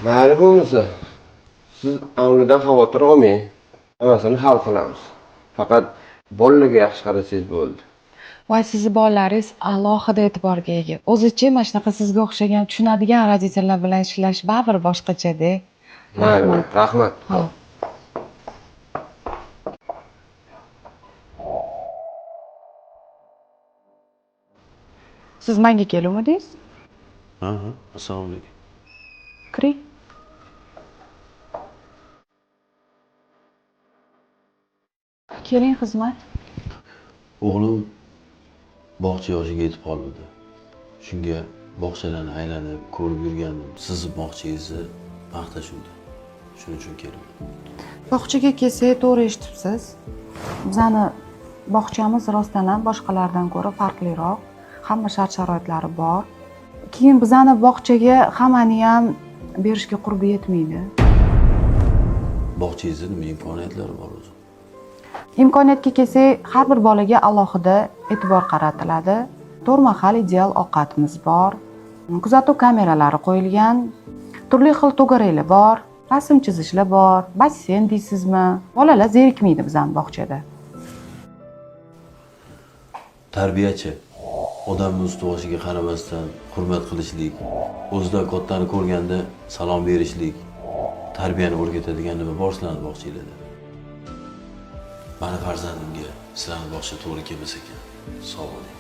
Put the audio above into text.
Mayli bo'lmasa, siz amridan xavotir olmang. Hammasini hal qilamiz. Faqat bolalarga yaxshi qarasangiz bo'ldi. Voy sizni bolalaringiz alohida e'tiborga ega. O'zichi mana shunaqa sizga o'xshagan tushunadigan roditserlar bilan ishlash baribir boshqacha-da. Mayli, rahmat. Ho'p. Siz menga keluvdingiz? Ha, assalomu alaykum. Kiring. Keling xizmat. O'g'lim bog'cha yoshiga yetib qoldi. Shunga bog'chalarni aylanib ko'rib yurgandim. Sizni bog'changizni maqtashuvdi. Shuning uchun keldim. Bog'chaga kelsak, to'g'ri eshitibsiz. Bizani bog'chamiz rostdan ham boshqalardan ko'ra farqliroq. Hamma shart-sharoitlari bor. Keyin bizani bog'chaga hammani ham berishga qurbi yetmaydi. Bog'changizda nima imkoniyatlari bor o'zi? Imkoniyatga kelsak, har bir bolaga alohida e'tibor qaratiladi. 4 mahal ideal ovqatimiz bor. Kuzatuv kameralari qo'yilgan. Turli xil to'garaklar bor. Rasm chizishlar bor. Basseyn deysizmi? Bolalar zerikmaydi bizning bog'chada. Tarbiyachi odamni ust-boshiga qaramasdan hurmat qilishlik, o'zida kattani ko'rganda salom berishlik, tarbiyani o'rgatadigan nima bor sizlarning bog'changizda? Mani farzandimga sizlarning bog'cha to'g'ri kelmas ekan. Sog' bo'ling.